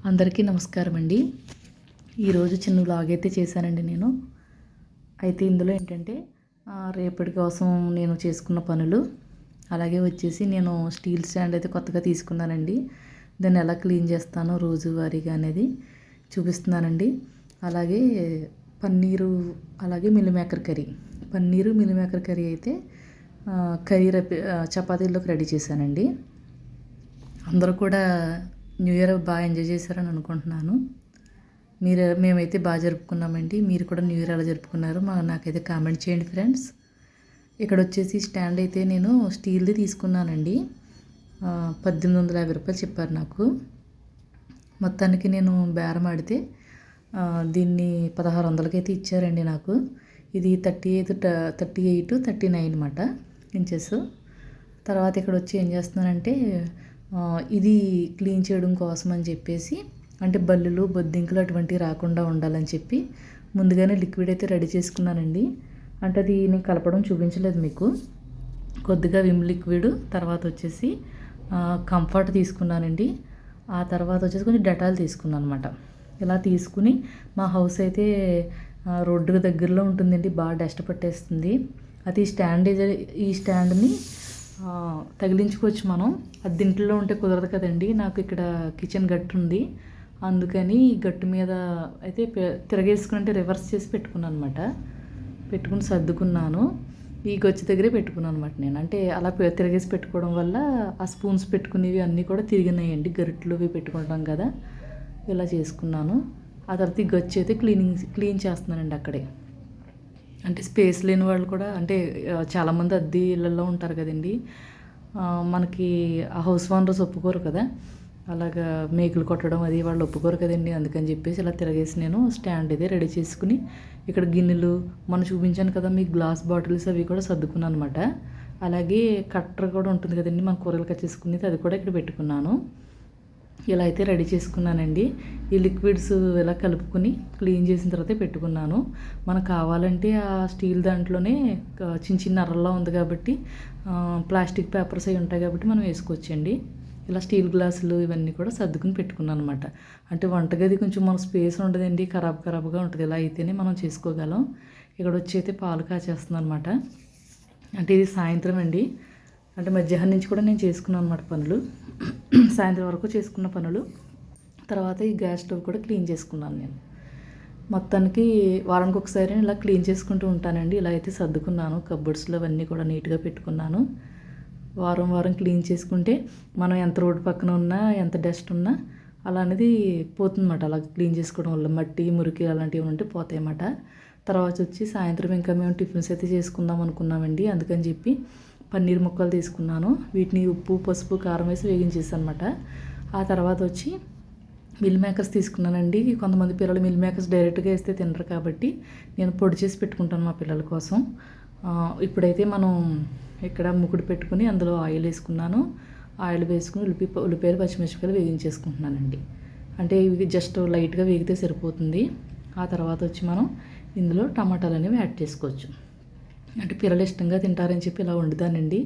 అందరికీ నమస్కారం అండి. ఈరోజు చిన్న వ్లాగ్ అయితే చేశానండి నేను. అయితే ఇందులో ఏంటంటే రేపటి కోసం నేను చేసుకున్న పనులు, అలాగే వచ్చేసి నేను స్టీల్ స్టాండ్ అయితే కొత్తగా తీసుకున్నానండి. దాన్ని ఎలా క్లీన్ చేస్తానో రోజువారీగా అనేది చూపిస్తున్నానండి. అలాగే పన్నీరు, అలాగే meal maker curry, paneer meal maker curry అయితే చపాతీల్లోకి రెడీ చేశానండి. అందరూ కూడా న్యూ ఇయర్ బాగా ఎంజాయ్ చేశారని అనుకుంటున్నాను. మేమైతే బాగా జరుపుకున్నామండి. మీరు కూడా న్యూ ఇయర్ ఎలా జరుపుకున్నారు నాకైతే కామెంట్ చేయండి ఫ్రెండ్స్. ఇక్కడ వచ్చేసి స్టాండ్ అయితే నేను స్టీల్ది తీసుకున్నానండి. 1850 రూపాయలు చెప్పారు నాకు. మొత్తానికి నేను బేరం ఆడితే దీన్ని 1600కి అయితే ఇచ్చారండి నాకు. ఇది 38 39 అనమాట ఇంచెస్. తర్వాత ఇక్కడ వచ్చి ఏం చేస్తున్నానంటే ఇది క్లీన్ చేయడం కోసం అని చెప్పేసి, అంటే బల్లులు బొద్దింకలు అటువంటివి రాకుండా ఉండాలని చెప్పి ముందుగానే లిక్విడ్ అయితే రెడీ చేసుకున్నానండి. అంటే అది నేను కలపడం చూపించలేదు మీకు. కొద్దిగా విమ్ లిక్విడ్, తర్వాత వచ్చేసి కంఫర్ట్ తీసుకున్నానండి. ఆ తర్వాత వచ్చేసి కొంచెం డెటాల్ తీసుకున్నాను అనమాట. ఇలా తీసుకుని, మా హౌస్ అయితే రోడ్డుకు దగ్గరలో ఉంటుందండి, బాగా డస్ట్ పట్టేస్తుంది. అది ఈ స్టాండ్ని తగిలించుకోవచ్చు మనం. అది ఇంట్లో ఉంటే కుదరదు కదండి. నాకు ఇక్కడ కిచెన్ గట్టు ఉంది, అందుకని ఈ గట్టు మీద అయితే తిరగేసుకుని రివర్స్ చేసి పెట్టుకున్నాను అనమాట. పెట్టుకుని సర్దుకున్నాను. ఈ గొచ్చి దగ్గరే పెట్టుకున్నాను అనమాట నేను. అంటే అలా తిరగేసి పెట్టుకోవడం వల్ల ఆ స్పూన్స్ పెట్టుకునేవి అన్నీ కూడా తిరిగినాయండి. గరిట్లు ఇవి పెట్టుకుంటాం కదా, ఇలా చేసుకున్నాను. ఆ తర్వాత ఈ గొచ్చి అయితే క్లీన్ చేస్తున్నానండి అక్కడే. అంటే స్పేస్ లేని వాళ్ళు కూడా, అంటే చాలామంది అద్దె ఇళ్ళల్లో ఉంటారు కదండి. మనకి ఆ హౌస్ ఓనర్స్ ఒప్పుకోరు కదా, అలాగా మేకులు కొట్టడం అది వాళ్ళు ఒప్పుకోరు కదండి. అందుకని చెప్పేసి ఇలా తిరగేసి నేను స్టాండ్ అయితే రెడీ చేసుకుని, ఇక్కడ గిన్నెలు మనం చూపించాను కదా మీకు, గ్లాస్ బాటిల్స్ అవి కూడా సర్దుకున్నాను అనమాట. అలాగే కట్టర్ కూడా ఉంటుంది కదండి మన కూరలు కట్ చేసుకునేది, అది కూడా ఇక్కడ పెట్టుకున్నాను. ఇలా అయితే రెడీ చేసుకున్నానండి. ఈ లిక్విడ్స్ ఇలా కలుపుకొని క్లీన్ చేసిన తర్వాత పెట్టుకున్నాను. మనకు కావాలంటే ఆ స్టీల్ దాంట్లోనే చిన్న చిన్న అర్రల్లో ఉంది కాబట్టి, ప్లాస్టిక్ పేపర్స్ అవి ఉంటాయి కాబట్టి మనం వేసుకోవచ్చండి. ఇలా స్టీల్ గ్లాసులు ఇవన్నీ కూడా సర్దుకుని పెట్టుకున్నాను అనమాట. అంటే వంటగది కొంచెం మన స్పేస్ ఉండదండి, ఖరాబ్గా ఉంటుంది. ఇలా అయితేనే మనం చేసుకోగలం. ఇక్కడ వచ్చి అయితే పాలు కాచేస్తున్నాను అనమాట. అంటే ఇది సాయంత్రం అండి, అంటే మధ్యాహ్నం నుంచి కూడా నేను చేసుకున్నాను అనమాట పనులు. సాయంత్రం వరకు చేసుకున్న పనులు. తర్వాత ఈ గ్యాస్ స్టవ్ కూడా క్లీన్ చేసుకున్నాను నేను. మొత్తానికి వారానికి ఒకసారి ఇలా క్లీన్ చేసుకుంటూ ఉంటానండి. ఇలా అయితే సర్దుకున్నాను. కబోర్డ్స్లో అవన్నీ కూడా నీట్గా పెట్టుకున్నాను. వారం క్లీన్ చేసుకుంటే మనం ఎంత రోడ్డు పక్కన ఉన్నా, ఎంత డస్ట్ ఉన్నా అలా అనేది పోతుందన్నమాట. అలా క్లీన్ చేసుకోవడం వల్ల మట్టి మురికి అలాంటివి ఉంటే పోతాయి అన్నమాట. తర్వాత వచ్చి సాయంత్రం ఇంకా మేము టిఫిన్స్ అయితే చేసుకుందాం అనుకున్నామండి. అందుకని చెప్పి పన్నీర్ ముక్కలు తీసుకున్నాను. వీటిని ఉప్పు పసుపు కారం వేసి వేగించేసాను అనమాట. ఆ తర్వాత వచ్చి మిల్ మేకర్స్ తీసుకున్నానండి. కొంతమంది పిల్లలు మిల్ మేకర్స్ డైరెక్ట్గా వేస్తే తినరు కాబట్టి నేను పొడి చేసి పెట్టుకుంటాను మా పిల్లల కోసం. ఇప్పుడైతే మనం ఇక్కడ ముకుడు పెట్టుకుని అందులో ఆయిల్ వేసుకున్నాను. ఆయిల్ వేసుకుని ఉల్లిపాయలు పచ్చిమిరపకాయలు వేగించేసుకుంటున్నానండి. అంటే ఇవి జస్ట్ లైట్గా వేగితే సరిపోతుంది. ఆ తర్వాత వచ్చి మనం ఇందులో టమాటాలు అనేవి యాడ్ చేసుకోవచ్చు. అంటే పిల్లలు ఇష్టంగా తింటారని చెప్పి ఇలా వండుతానండి.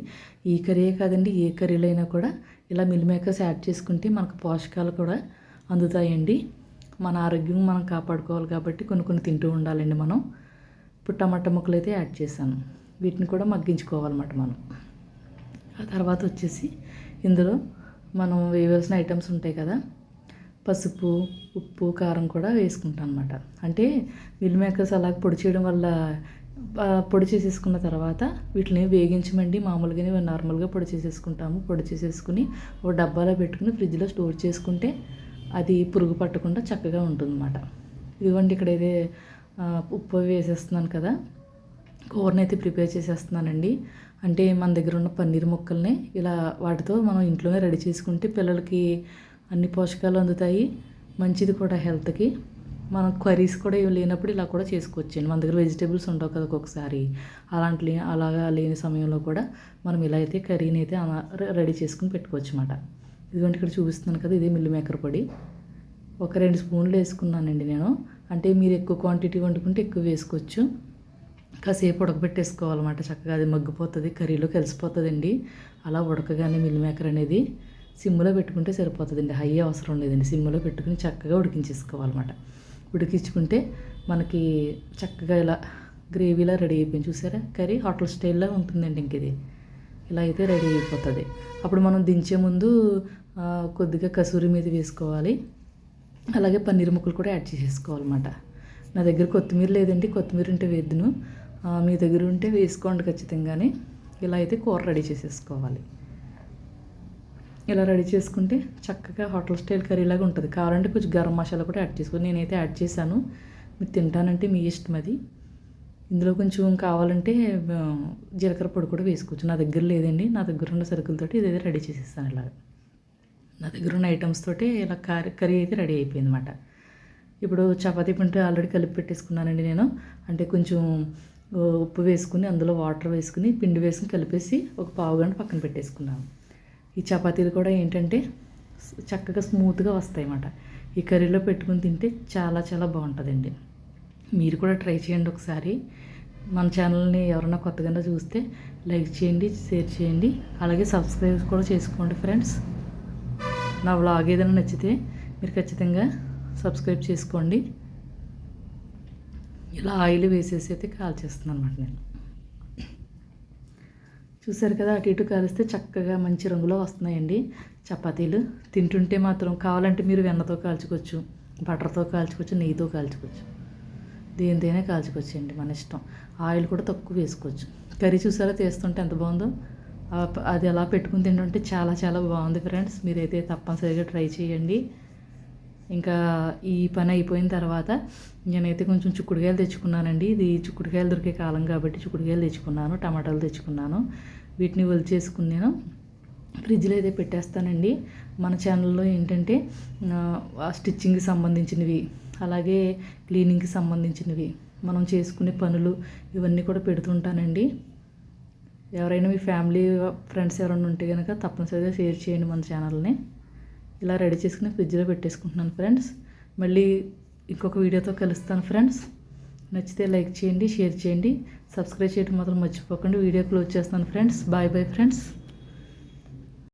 ఈ కర్రీయే కాదండి, ఏ కర్రీలో అయినా కూడా ఇలా మిల్ మేకర్స్ యాడ్ చేసుకుంటే మనకు పోషకాలు కూడా అందుతాయండి. మన ఆరోగ్యం మనం కాపాడుకోవాలి కాబట్టి కొన్ని తింటూ ఉండాలండి మనం. ఇప్పుడు టమాటా ముక్కలు అయితే యాడ్ చేశాను. వీటిని కూడా మగ్గించుకోవాలన్నమాట మనం. ఆ తర్వాత వచ్చేసి ఇందులో మనం వేయవలసిన ఐటమ్స్ ఉంటాయి కదా, పసుపు ఉప్పు కారం కూడా వేసుకుంటాం అనమాట. అంటే మిల్ మేకర్స్ అలా పొడి చేయడం వల్ల, పొడి చేసేసుకున్న తర్వాత వీటిని వేగించమండి. మామూలుగానే నార్మల్గా పొడి చేసేసుకుంటాము. పొడి చేసేసుకుని ఒక డబ్బాలో పెట్టుకుని ఫ్రిడ్జ్లో స్టోర్ చేసుకుంటే అది పురుగు పట్టకుండా చక్కగా ఉంటుందన్నమాట. ఇదిగోండి ఇక్కడైతే ఉప్పు వేసేస్తున్నాను కదా, కూరని అయితే ప్రిపేర్ చేసేస్తున్నానండి. అంటే మన దగ్గర ఉన్న పన్నీర్ ముక్కల్ని ఇలా వాటితో మనం ఇంట్లోనే రెడీ చేసుకుంటే పిల్లలకి అన్ని పోషకాలు అందుతాయి, మంచిది కూడా హెల్త్కి. మనం కర్రీస్ కూడా ఏమి లేనప్పుడు ఇలా కూడా చేసుకోవచ్చండి. మన దగ్గర వెజిటేబుల్స్ ఉండవు కదా ఒక్కొక్కసారి, అలాగా లేని సమయంలో కూడా మనం ఇలా అయితే కర్రీని అయితే రెడీ చేసుకుని పెట్టుకోవచ్చు అన్నమాట. ఇదిగోండి ఇక్కడ చూపిస్తున్నాను కదా, ఇది మిల్ మేకర్ పొడి. ఒక 2 స్పూన్లు వేసుకున్నానండి నేను. అంటే మీరు ఎక్కువ క్వాంటిటీ వండుకుంటే ఎక్కువ వేసుకోవచ్చు. కాసేపు ఉడకబెట్టేసుకోవాలన్నమాట. చక్కగా అది మగ్గిపోతుంది, కర్రీలో కలిసిపోతుందండి అలా ఉడకగానే మిల్ మేకర్ అనేది. సిమ్లో పెట్టుకుంటే సరిపోతుందండి, హై అవసరం లేదండి. సిమ్లో పెట్టుకుని చక్కగా ఉడికించేసుకోవాలన్నమాట. ఉడికించుకుంటే మనకి చక్కగా ఇలా గ్రేవీలా రెడీ అయిపోయింది. చూసారా, కర్రీ హోటల్ స్టైల్లో ఉంటుందండి. ఇంక ఇది ఇలా అయితే రెడీ అయిపోతుంది. అప్పుడు మనం దించే ముందు కొద్దిగా కసూరి మీద వేసుకోవాలి. అలాగే పన్నీర్ ముక్కలు కూడా యాడ్ చేసేసుకోవాలన్నమాట. నా దగ్గర కొత్తిమీర లేదండి, కొత్తిమీర ఉంటే వేద్దును, మీ దగ్గర ఉంటే వేసుకోండి ఖచ్చితంగానే. ఇలా అయితే కూర రెడీ చేసేసుకోవాలి. ఇలా రెడీ చేసుకుంటే చక్కగా హోటల్ స్టైల్ కర్రీలాగా ఉంటుంది. కావాలంటే కొంచెం గరం మసాలా కూడా యాడ్ చేసుకోండి. నేనైతే యాడ్ చేశాను, మీరు తింటానంటే మీ ఇష్టం అది. ఇందులో కొంచెం కావాలంటే జీలకర్ర పొడి కూడా వేసుకోవచ్చు. నా దగ్గర లేదండి, నా దగ్గర ఉన్న సరుకులతోటి ఇదైతే రెడీ చేసేస్తాను. ఇలా నా దగ్గర ఉన్న ఐటమ్స్ తోటి ఇలా కర్రీ అయితే రెడీ అయిపోయింది అనమాట. ఇప్పుడు చపాతీ పిండి ఆల్రెడీ కలిపి పెట్టేసుకున్నానండి నేను. అంటే కొంచెం ఉప్పు వేసుకుని అందులో వాటర్ వేసుకుని పిండి వేసుకుని కలిపేసి ఒక పావు గంట పక్కన పెట్టేసుకున్నాను. ఈ చపాతీలు కూడా ఏంటంటే చక్కగా స్మూత్గా వస్తాయి అన్నమాట. ఈ కర్రీలో పెట్టుకుని తింటే చాలా చాలా బాగుంటుందండి. మీరు కూడా ట్రై చేయండి ఒకసారి. మన ఛానల్ని ఎవరైనా కొత్తగా చూస్తే లైక్ చేయండి, షేర్ చేయండి, అలాగే సబ్స్క్రైబ్ కూడా చేసుకోండి ఫ్రెండ్స్. నా వ్లాగ్ ఏదైనా నచ్చితే మీరు ఖచ్చితంగా సబ్స్క్రైబ్ చేసుకోండి. ఇలా ఆయిల్ వేసేసి అయితే కాల్చేస్తున్నాను అన్నమాట నేను. చూసారు కదా, అటు ఇటు కాలిస్తే చక్కగా మంచి రంగులో వస్తున్నాయండి చపాతీలు. తింటుంటే మాత్రం కావాలంటే మీరు వెన్నతో కాల్చుకోవచ్చు, బటర్తో కాల్చుకోవచ్చు, నెయ్యితో కాల్చుకోవచ్చు, దేనితోనే కాల్చుకోవచ్చండి, మన ఇష్టం. ఆయిల్ కూడా తక్కువ వేసుకోవచ్చు. కర్రీ చూసారా తీస్తుంటే ఎంత బాగుందో. అది అలా పెట్టుకుని తింటుంటే చాలా చాలా బాగుంది ఫ్రెండ్స్. మీరైతే తప్పనిసరిగా ట్రై చేయండి. ఇంకా ఈ పని అయిపోయిన తర్వాత నేనైతే కొంచెం చిక్కుడుకాయలు తెచ్చుకున్నానండి. ఇది చిక్కుడుకాయలు దొరికే కాలం కాబట్టి చిక్కుడుకాయలు తెచ్చుకున్నాను, టమాటాలు తెచ్చుకున్నాను. వీటిని ఒలిచేసుకుని నేను ఫ్రిడ్జ్లో అయితే పెట్టేస్తానండి. మన ఛానల్లో ఏంటంటే స్టిచ్చింగ్కి సంబంధించినవి, అలాగే క్లీనింగ్కి సంబంధించినవి, మనం చేసుకునే పనులు ఇవన్నీ కూడా పెడుతుంటానండి. ఎవరైనా మీ ఫ్యామిలీ ఫ్రెండ్స్ ఎవరైనా ఉంటే కనుక తప్పనిసరిగా షేర్ చేయండి మన ఛానల్ని. ఇలా రెడీ చేసుకుని ఫ్రిడ్జ్లో పెట్టేసుకుంటున్నాను ఫ్రెండ్స్. మళ్ళీ ఇంకొక వీడియోతో కలుస్తాను ఫ్రెండ్స్. నచ్చితే లైక్ చేయండి, షేర్ చేయండి, సబ్స్క్రైబ్ చేయడం మాత్రం మర్చిపోకండి. వీడియో క్లోజ్ చేస్తాను ఫ్రెండ్స్. Bye bye friends.